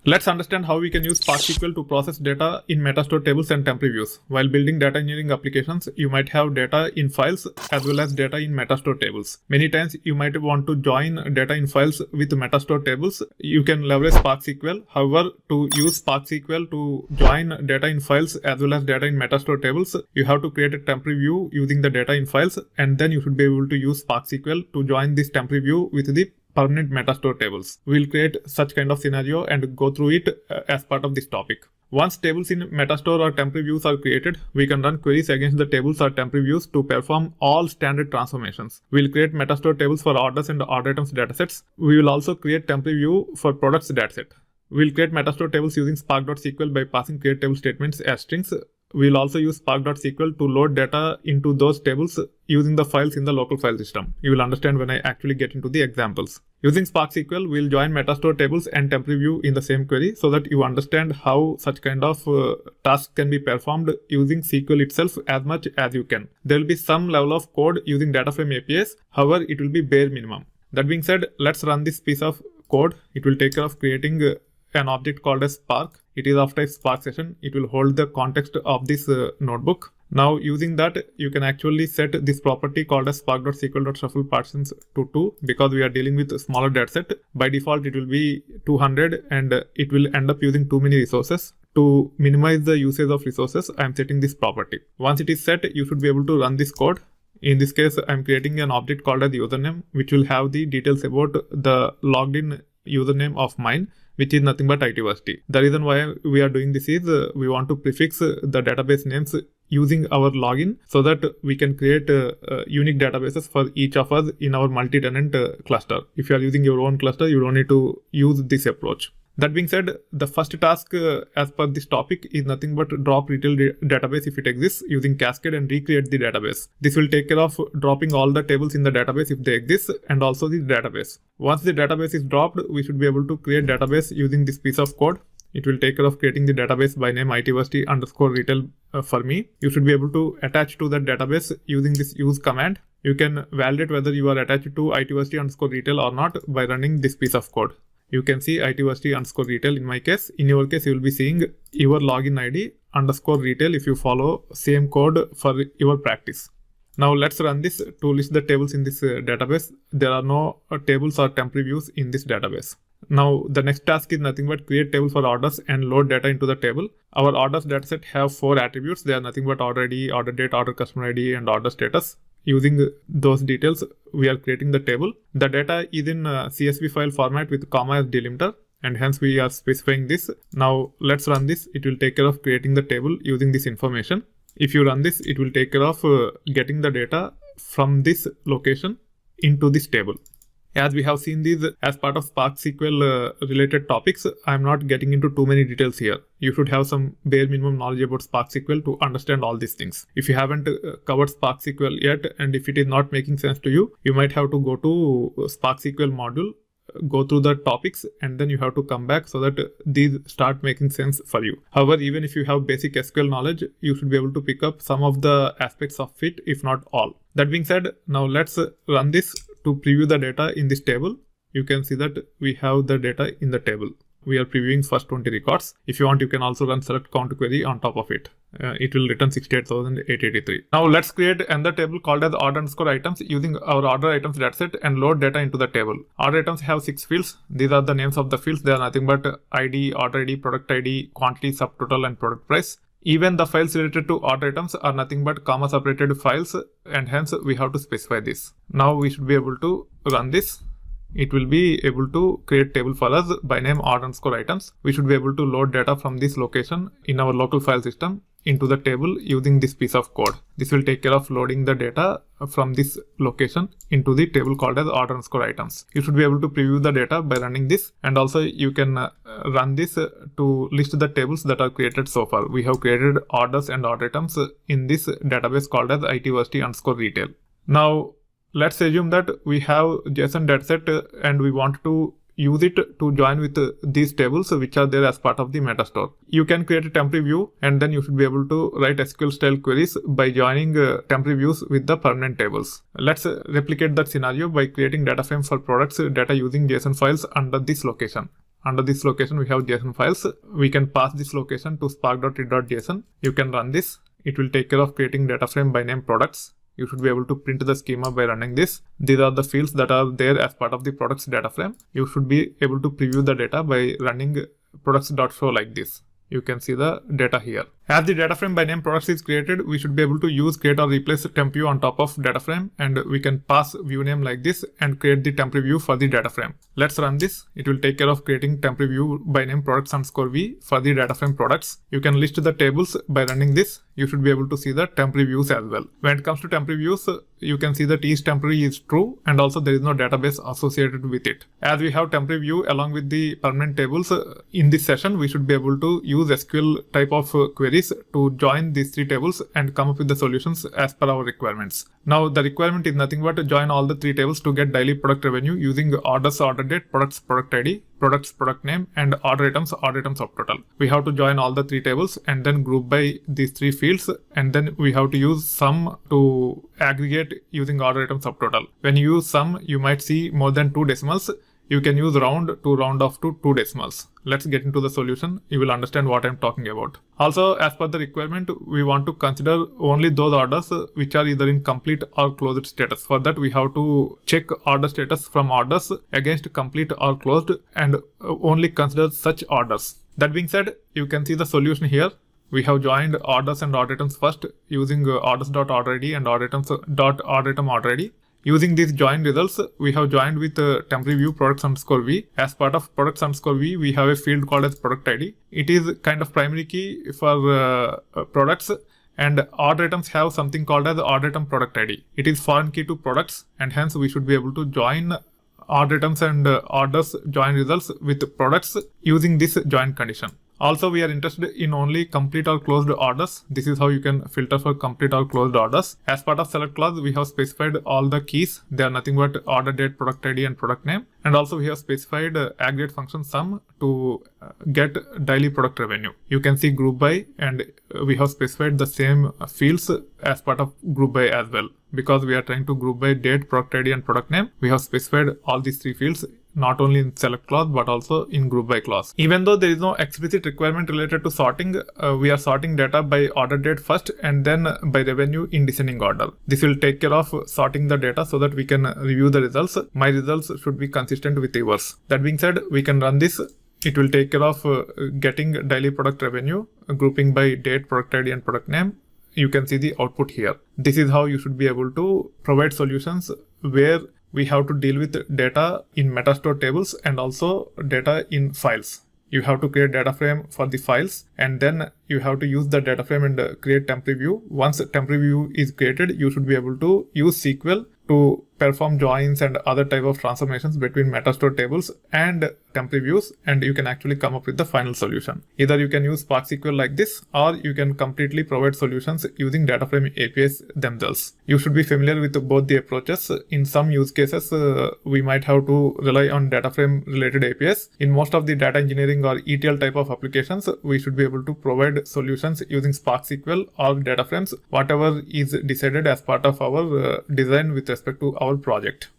Let's understand how we can use Spark SQL to process data in Metastore tables and temporary views. While building data engineering applications, you might have data in files as well as data in Metastore tables. Many times you might want to join data in files with Metastore tables. You can leverage Spark SQL. However, to use Spark SQL to join data in files as well as data in Metastore tables, you have to create a temporary view using the data in files, and then you should be able to use Spark SQL to join this temporary view with the permanent Metastore tables. We'll create such kind of scenario and go through it as part of this topic. Once tables in Metastore or temporary views are created, we can run queries against the tables or temporary views to perform all standard transformations. We'll create Metastore tables for orders and order items datasets. We will also create temporary view for products dataset. We'll create Metastore tables using Spark.sql by passing create table statements as strings. We'll also use Spark.sql to load data into those tables using the files in the local file system. You will understand when I actually get into the examples. Using Spark SQL, we'll join Metastore tables and temporary view in the same query so that you understand how such kind of tasks can be performed using SQL itself as much as you can. There will be some level of code using data frame APIs. However, it will be bare minimum. That being said, let's run this piece of code. It will take care of creating an object called as Spark. It is of type Spark session. It will hold the context of this notebook. Now using that, you can actually set this property called as spark.sql.shuffle partitions to 2 because we are dealing with a smaller dataset. By default, it will be 200 and it will end up using too many resources. To minimize the usage of resources, I am setting this property. Once it is set, you should be able to run this code. In this case, I am creating an object called as username, which will have the details about the logged in username of mine, which is nothing but ITversity. The reason why we are doing this is we want to prefix the database names using our login so that we can create unique databases for each of us in our multi-tenant cluster. If you are using your own cluster, you don't need to use this approach. That being said, the first task as per this topic is nothing but drop retail database if it exists using Cascade and recreate the database. This will take care of dropping all the tables in the database if they exist and also the database. Once the database is dropped, we should be able to create database using this piece of code. It will take care of creating the database by name itversity_retail for me. You should be able to attach to that database using this use command. You can validate whether you are attached to itversity_retail or not by running this piece of code. You can see itversity_retail in my case. In your case, you will be seeing your login ID _retail if you follow same code for your practice. Now let's run this to list the tables in this database. There are no tables or temporary views in this database. Now the next task is nothing but create table for orders and load data into the table. Our orders dataset have 4 attributes. They are nothing but order ID, order date, order customer ID, and order status. Using those details, we are creating the table. The data is in CSV file format with comma as delimiter, and hence we are specifying this. Now let's run this. It will take care of creating the table using this information. If you run this, it will take care of getting the data from this location into this table. As we have seen these as part of Spark SQL related topics, I am not getting into too many details here. You should have some bare minimum knowledge about Spark SQL to understand all these things. If you haven't covered Spark SQL yet, and if it is not making sense to you, you might have to go to Spark SQL module, go through the topics, and then you have to come back so that these start making sense for you. However, even if you have basic SQL knowledge, you should be able to pick up some of the aspects of it, if not all. That being said, now let's run this to preview the data in this table. You can see that we have the data in the table. We are previewing first 20 records. If you want, you can also run select count query on top of it. It will return 68,883. Now let's create another table called as order_items using our order items dataset and load data into the table. Order items have 6 fields. These are the names of the fields. They are nothing but ID, order ID, product ID, quantity, subtotal, and product price. Even the files related to order items are nothing but comma separated files, and hence we have to specify this. Now we should be able to run this. It will be able to create table for us by name order_items. We should be able to load data from this location in our local file system into the table using this piece of code. This will take care of loading the data from this location into the table called as order_items. You should be able to preview the data by running this, and also you can run this to list the tables that are created so far. We have created orders and order items in this database called as itversity_retail. Now let's assume that we have JSON dataset and we want to use it to join with these tables which are there as part of the Metastore. You can create a temporary view, and then you should be able to write SQL style queries by joining temporary views with the permanent tables. Let's replicate that scenario by creating data frame for products data using JSON files under this location. Under this location, we have JSON files. We can pass this location to spark.read.json. You can run this. It will take care of creating data frame by name products. You should be able to print the schema by running this. These are the fields that are there as part of the products data frame. You should be able to preview the data by running products.show like this. You can see the data here. As the data frame by name products is created, we should be able to use create or replace temp view on top of data frame, and we can pass view name like this and create the temporary view for the data frame. Let's run this. It will take care of creating temporary view by name products_v for the data frame products. You can list the tables by running this. You should be able to see the temporary views as well. When it comes to temporary views, you can see that each temporary is true and also there is no database associated with it. As we have temporary view along with the permanent tables, in this session we should be able to use SQL type of queries to join these three tables and come up with the solutions as per our requirements. Now the requirement is nothing but to join all the three tables to get daily product revenue using orders, order date, products, product ID, products, product name, and order items subtotal. We have to join all the three tables and then group by these three fields, and then we have to use sum to aggregate using order item subtotal. When you use sum, you might see more than 2 decimals. You can use round to round off to 2 decimals. Let's get into the solution. You will understand what I'm talking about. Also, as per the requirement, we want to consider only those orders which are either in complete or closed status. For that, we have to check order status from orders against complete or closed and only consider such orders. That being said, you can see the solution here. We have joined orders and order items first using orders.orderID and orderitem.orderID. Using these join results, we have joined with temporary view products_v. As part of products_v, we have a field called as product ID. It is kind of primary key for products, and order items have something called as order item product ID. It is foreign key to products, and hence we should be able to join order items and orders join results with products using this join condition. Also, we are interested in only complete or closed orders. This is how you can filter for complete or closed orders. As part of select clause, we have specified all the keys. They are nothing but order date, product ID, and product name. And also we have specified aggregate function sum to get daily product revenue. You can see group by, and we have specified the same fields as part of group by as well. Because we are trying to group by date, product ID, and product name, we have specified all these three fields not only in select clause but also in group by clause. Even though there is no explicit requirement related to sorting, we are sorting data by order date first and then by revenue in descending order. This will take care of sorting the data so that we can review the results. My results should be consistent with yours. That being said, we can run this. It will take care of getting daily product revenue, grouping by date, product ID, and product name. You can see the output here. This is how you should be able to provide solutions where we have to deal with data in Metastore tables and also data in files. You have to create data frame for the files, and then you have to use the data frame and create temporary view. Once temporary view is created, you should be able to use SQL to perform joins and other type of transformations between Metastore tables and temporary views, and you can actually come up with the final solution. Either you can use Spark SQL like this, or you can completely provide solutions using data frame APIs themselves. You should be familiar with both the approaches. In some use cases, we might have to rely on data frame related APIs. In most of the data engineering or ETL type of applications, we should be able to provide solutions using Spark SQL or data frames, whatever is decided as part of our design with respect to our project.